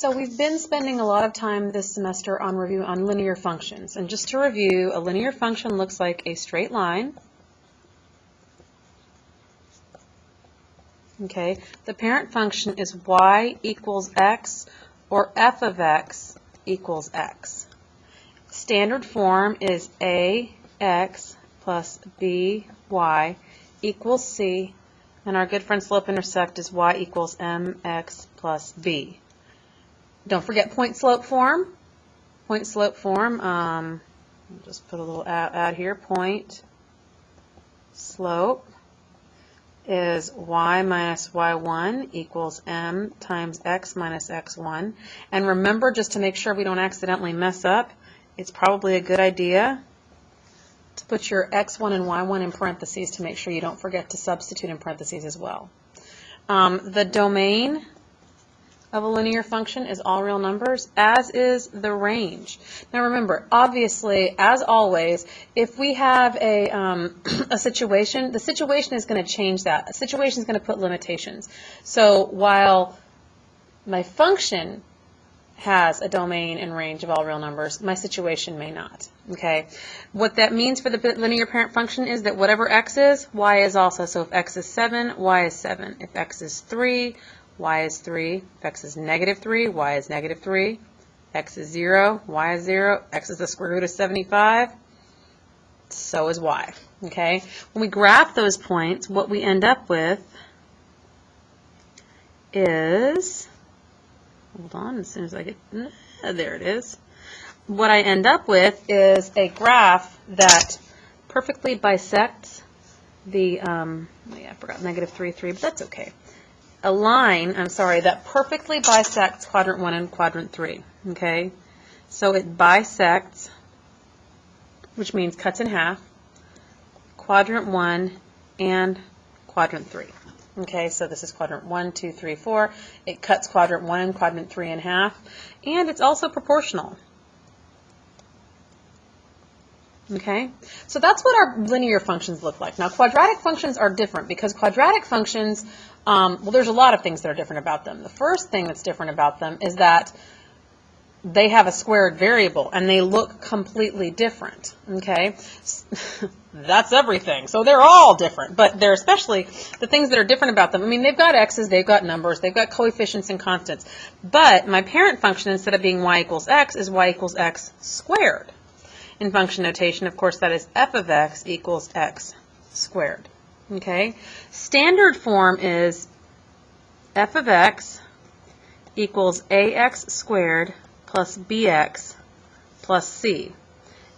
So we've been spending a lot of time this semester on review on linear functions. And just to review, a linear function looks like a straight line. Okay, the parent function is y equals x or f of x equals x. Standard form is ax plus by equals c, and our good friend slope-intercept is y equals mx plus b. Don't forget point-slope form. Point-slope form, I'll just put a little out here, point slope is y minus y1 equals m times x minus x1. And remember, just to make sure we don't accidentally mess up, it's probably a good idea to put your x1 and y1 in parentheses to make sure you don't forget to substitute in parentheses as well. The domain of a linear function is all real numbers, as is the range. Now remember, obviously, as always, if we have a situation, the situation is going to change that. A situation is going to put limitations. So while my function has a domain and range of all real numbers, my situation may not. Okay. What that means for the linear parent function is that whatever x is, y is also. So if x is 7, y is 7. If x is 3, y is 3. If x is negative 3, y is negative 3. X is 0, y is 0. X is the square root of 75. So is y. Okay? When we graph those points, what we end up with is, hold on, as soon as I get, there it is. What I end up with is a graph that perfectly bisects the, I forgot negative 3, 3, but that's okay. A line, that perfectly bisects quadrant 1 and quadrant 3, okay? So it bisects, which means cuts in half, quadrant 1 and quadrant 3. Okay, so this is quadrant 1, 2, 3, 4. It cuts quadrant 1 and quadrant 3 in half, and it's also proportional. Okay, so that's what our linear functions look like. Now, quadratic functions are different because quadratic functions, well, there's a lot of things that are different about them. The first thing that's different about them is that they have a squared variable and they look completely different. Okay, that's everything. So they're all different, but they're especially the things that are different about them. I mean, they've got x's, they've got numbers, they've got coefficients and constants. But my parent function, instead of being y equals x, is y equals x squared. In function notation, of course, that is f of x equals x squared. Okay? Standard form is f of x equals ax squared plus bx plus c.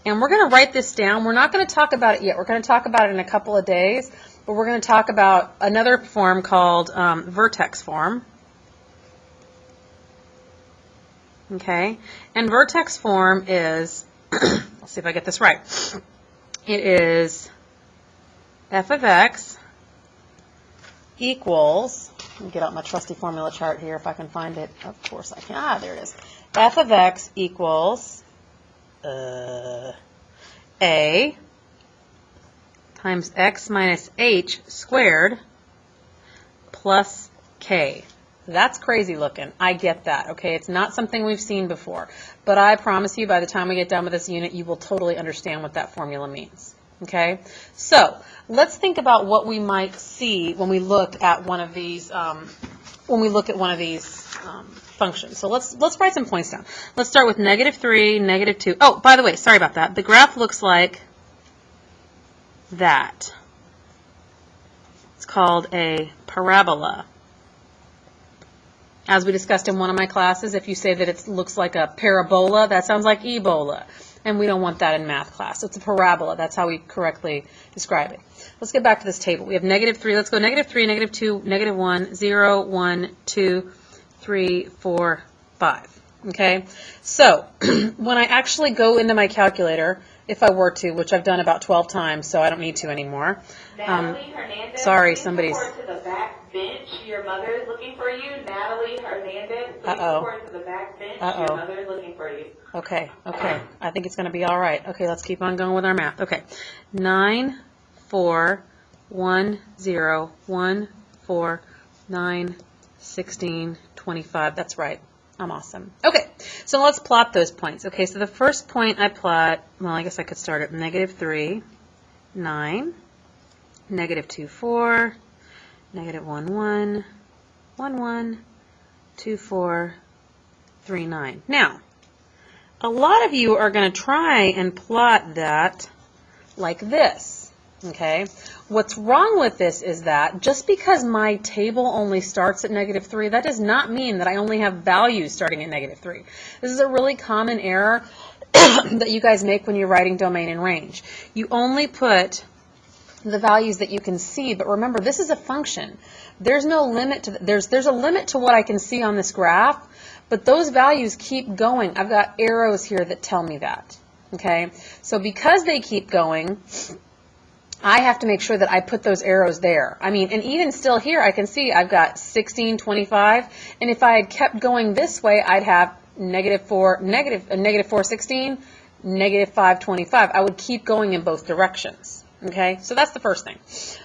And we're going to write this down. We're not going to talk about it yet. We're going to talk about it in a couple of days, but we're going to talk about another form called vertex form. Okay? And vertex form is, let's see if I get this right. It is f of x equals, let me get out my trusty formula chart here if I can find it. Of course I can. Ah, there it is. F of x equals a times x minus h squared plus k. That's crazy looking. I get that. Okay, it's not something we've seen before. But I promise you, by the time we get done with this unit, you will totally understand what that formula means. Okay, so let's think about what we might see when we look at one of these. Functions. So let's write some points down. Let's start with negative 3, negative 2. Oh, by the way, sorry about that. The graph looks like that. It's called a parabola. As we discussed in one of my classes, if you say that it looks like a parabola, that sounds like Ebola. And we don't want that in math class. So it's a parabola. That's how we correctly describe it. Let's get back to this table. We have negative 3. Let's go negative 3, negative 2, negative 1, 0, 1, 2, 3, 4, 5. Okay? So when I actually go into my calculator, if I were to, which I've done about 12 times, so I don't need to anymore. Sorry, somebody's... bench. Your mother is looking for you. Natalie Hernandez. Please report to the back bench. Your mother is looking for you. Okay. I think it's going to be all right. Okay, let's keep on going with our math. Okay. 9, 4, 1, 0, 1, 4, 9, 16, 25. That's right. I'm awesome. Okay, so let's plot those points. Okay, so the first point I plot, well, I guess I could start at -3, 9, -2, 4, -1, 1, 1, 1, 2, 4, 3, 9. Now, a lot of you are going to try and plot that like this, okay? What's wrong with this is that just because my table only starts at -3, that does not mean that I only have values starting at -3. This is a really common error that you guys make when you're writing domain and range. You only put the values that you can see, but remember, this is a function. There's no limit to there's a limit to what I can see on this graph, but those values keep going. I've got arrows here that tell me that. Okay, so because they keep going, I have to make sure that I put those arrows there. I mean, and even still here, I can see I've got 16, 25, and if I had kept going this way, I'd have -4, -4, 16, -5, 25. I would keep going in both directions. Okay, so that's the first thing.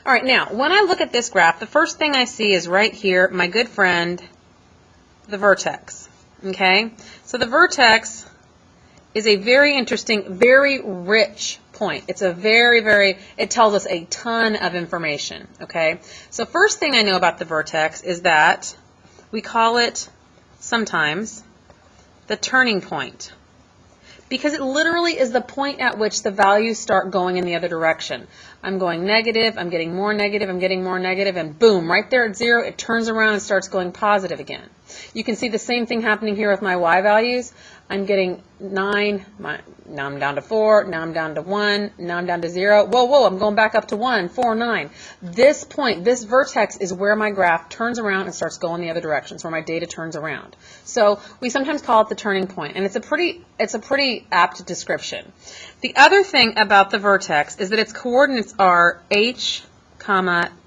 All right, now, when I look at this graph, the first thing I see is right here, my good friend, the vertex. Okay, so the vertex is a very interesting, very rich point. It's a it tells us a ton of information. Okay, so first thing I know about the vertex is that we call it sometimes the turning point, because it literally is the point at which the values start going in the other direction. I'm going negative, I'm getting more negative, I'm getting more negative, and boom, right there at 0, it turns around and starts going positive again. You can see the same thing happening here with my y values. I'm getting 9, now I'm down to 4, now I'm down to 1, now I'm down to 0. Whoa, whoa, I'm going back up to 1, 4, 9. This point, this vertex is where my graph turns around and starts going the other direction. It's where my data turns around. So we sometimes call it the turning point, and it's a pretty apt description. The other thing about the vertex is that its coordinates are h,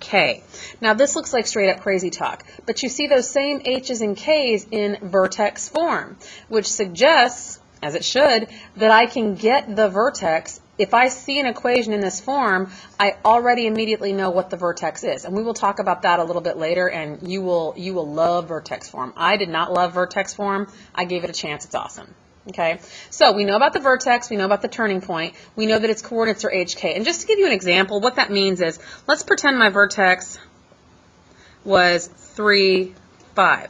k. Now this looks like straight up crazy talk, but you see those same h's and k's in vertex form, which suggests, as it should, that I can get the vertex. If I see an equation in this form, I already immediately know what the vertex is, and we will talk about that a little bit later, and you will love vertex form. I did not love vertex form. I gave it a chance. It's awesome. Okay, so we know about the vertex, we know about the turning point, we know that its coordinates are hk. And just to give you an example, what that means is, let's pretend my vertex was 3, 5.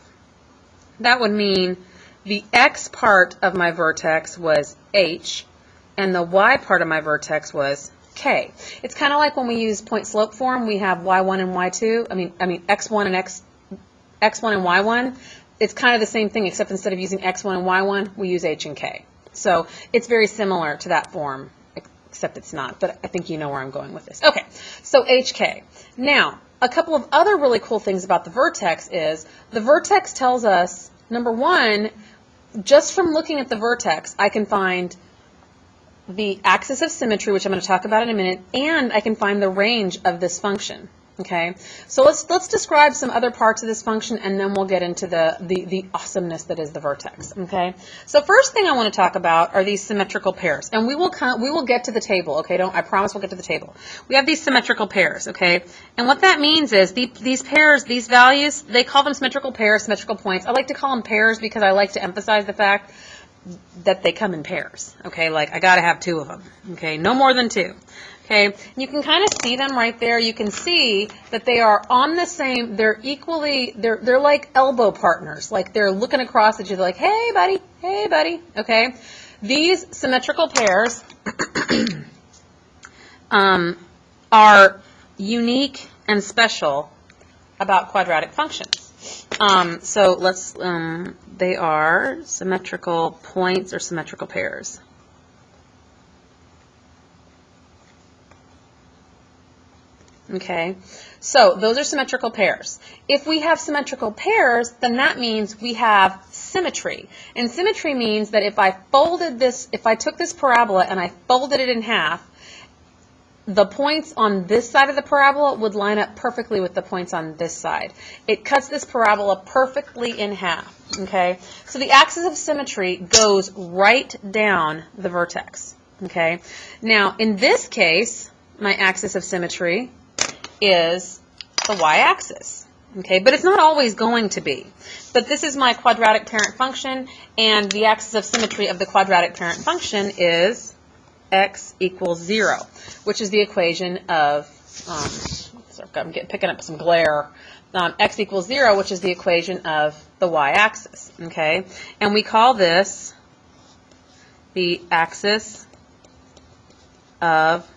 That would mean the x part of my vertex was h, and the y part of my vertex was k. It's kind of like when we use point slope form, we have y1 and y2, I mean x1 and x1 and y1. It's kind of the same thing, except instead of using x1 and y1, we use h and k. So it's very similar to that form, except it's not, but I think you know where I'm going with this. Okay, so hk. Now, a couple of other really cool things about the vertex is, the vertex tells us, number one, just from looking at the vertex, I can find the axis of symmetry, which I'm going to talk about in a minute, and I can find the range of this function. Okay, so let's describe some other parts of this function, and then we'll get into the awesomeness that is the vertex. Okay, so first thing I want to talk about are these symmetrical pairs, and we will get to the table. Okay, I promise we'll get to the table. We have these symmetrical pairs. Okay, and what that means is these pairs, these values, they call them symmetrical pairs, symmetrical points. I like to call them pairs because I like to emphasize the fact that they come in pairs. Okay, like I got to have 2 of them. Okay, no more than 2. Okay, you can kind of see them right there. You can see that they are on the same, they're like elbow partners. Like they're looking across at you, they're like, hey buddy, okay? These symmetrical pairs are unique and special about quadratic functions. So let's, they are symmetrical points or symmetrical pairs. Okay, so those are symmetrical pairs. If we have symmetrical pairs, then that means we have symmetry. And symmetry means that if I took this parabola and I folded it in half, the points on this side of the parabola would line up perfectly with the points on this side. It cuts this parabola perfectly in half. Okay, so the axis of symmetry goes right down the vertex. Okay, now in this case, my axis of symmetry is the y-axis. Okay, but it's not always going to be. But this is my quadratic parent function, and the axis of symmetry of the quadratic parent function is x equals 0, which is the equation of, sorry, I'm picking up some glare, x equals 0, which is the equation of the y-axis, okay? And we call this the axis of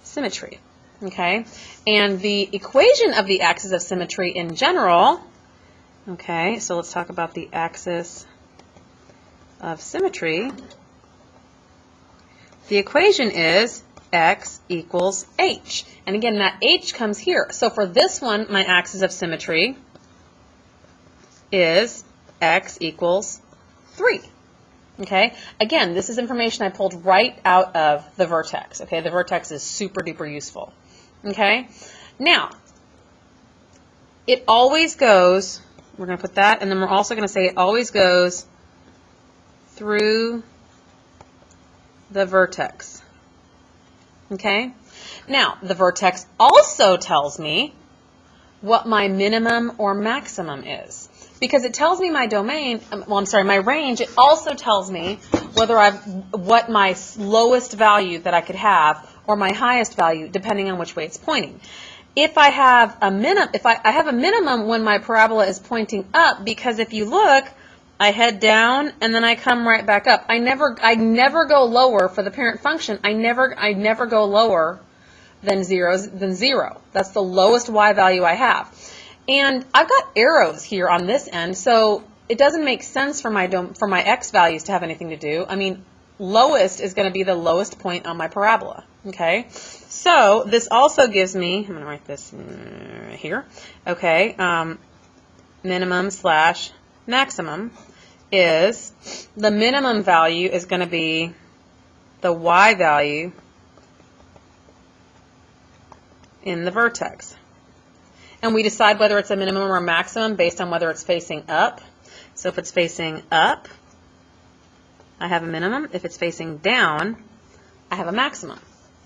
symmetry, okay? And the equation of the axis of symmetry in general, okay, so let's talk about the axis of symmetry. The equation is x equals h. And again, that h comes here. So for this one, my axis of symmetry is x equals 3. Okay? Again, this is information I pulled right out of the vertex. Okay? The vertex is super duper useful. Okay? Now, it always goes, we're going to put that, and then we're also going to say it always goes through the vertex. Okay? Now, the vertex also tells me what my minimum or maximum is. Because it tells me my domain, well, I'm sorry, my range, it also tells me whether what my lowest value that I could have or my highest value, depending on which way it's pointing. If I have a I have a minimum when my parabola is pointing up, because if you look, I head down and then I come right back up. I never go lower for the parent function. I never go lower than 0. That's the lowest y value I have. And I've got arrows here on this end, so it doesn't make sense for my x values to have anything to do. I mean, lowest is going to be the lowest point on my parabola. Okay, so this also gives me, I'm going to write this here, okay, minimum slash maximum is, the minimum value is going to be the y value in the vertex. And we decide whether it's a minimum or a maximum based on whether it's facing up. So if it's facing up, I have a minimum. If it's facing down, I have a maximum.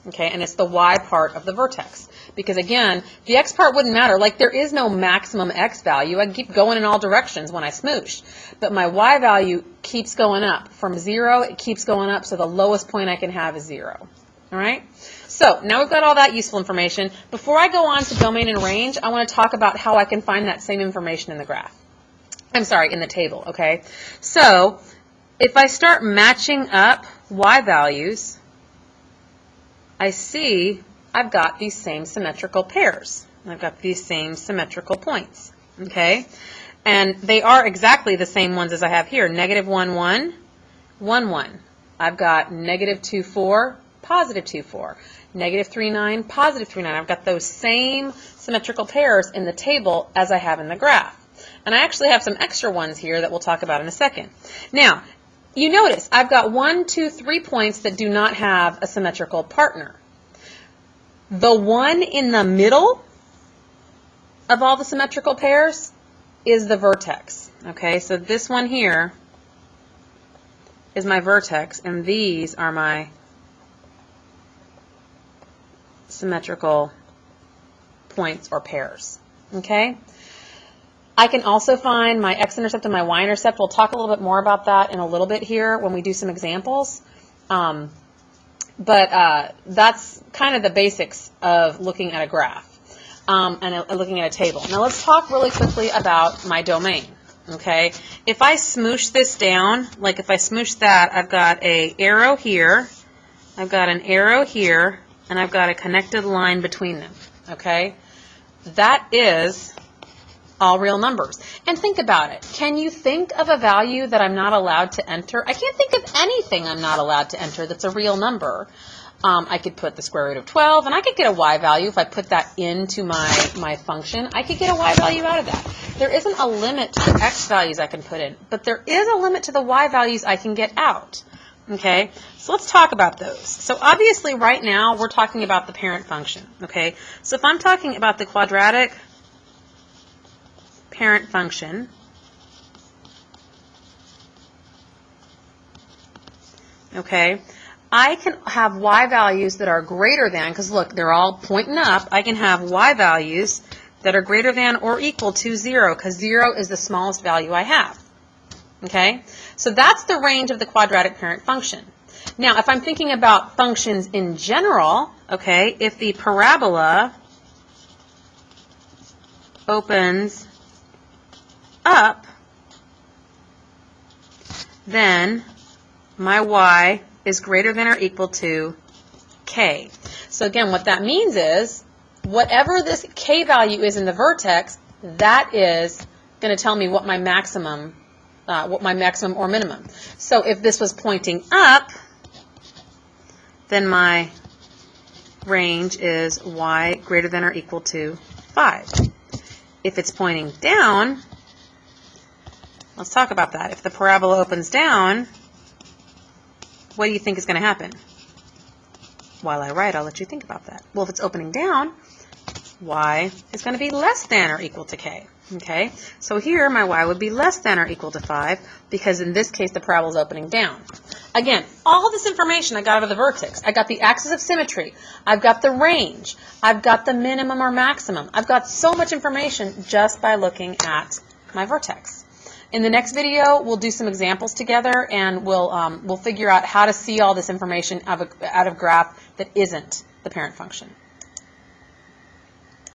Okay, and it's the y part of the vertex. Because again, the x part wouldn't matter. Like, there is no maximum x value. I can keep going in all directions when I smoosh. But my y value keeps going up. From 0, it keeps going up, so the lowest point I can have is 0. All right? So now we've got all that useful information. Before I go on to domain and range, I want to talk about how I can find that same information in the graph. I'm sorry, in the table, okay? So if I start matching up y values, I see I've got these same symmetrical pairs. I've got these same symmetrical points, okay? And they are exactly the same ones as I have here. Negative 1, 1, 1, 1. I've got negative 2, 4, positive 2, 4. Negative 3, 9, positive 3, 9. I've got those same symmetrical pairs in the table as I have in the graph. And I actually have some extra ones here that we'll talk about in a second. Now, you notice I've got 1, 2, 3 points that do not have a symmetrical partner. The one in the middle of all the symmetrical pairs is the vertex. Okay, so this one here is my vertex, and these are my symmetrical points or pairs. Okay? I can also find my x-intercept and my y-intercept. We'll talk a little bit more about that in a little bit here when we do some examples. But that's kind of the basics of looking at a graph and looking at a table. Now let's talk really quickly about my domain. Okay? If I smoosh this down, like if I smoosh that, I've got an arrow here, I've got an arrow here, and I've got a connected line between them, okay? That is all real numbers. And think about it. Can you think of a value that I'm not allowed to enter? I can't think of anything I'm not allowed to enter that's a real number. I could put the square root of 12, and I could get a y value. If I put that into my function, I could get a y value out of that. There isn't a limit to the x values I can put in, but there is a limit to the y values I can get out. Okay, so let's talk about those. So obviously right now we're talking about the parent function. Okay, so if I'm talking about the quadratic parent function, okay, I can have y values that are greater than, because look, they're all pointing up. I can have y values that are greater than or equal to 0, because 0 is the smallest value I have. Okay? So that's the range of the quadratic parent function. Now, if I'm thinking about functions in general, okay, if the parabola opens up, then my y is greater than or equal to k. So again, what that means is whatever this k value is in the vertex, that is going to tell me what my maximum or minimum. So if this was pointing up, then my range is y greater than or equal to 5. If it's pointing down, let's talk about that. If the parabola opens down, what do you think is going to happen? While I write, I'll let you think about that. Well, if it's opening down, y is going to be less than or equal to k. Okay? So here, my y would be less than or equal to 5, because in this case, the parabola is opening down. Again, all this information I got out of the vertex. I got the axis of symmetry. I've got the range. I've got the minimum or maximum. I've got so much information just by looking at my vertex. In the next video, we'll do some examples together, and we'll figure out how to see all this information out of a graph that isn't the parent function.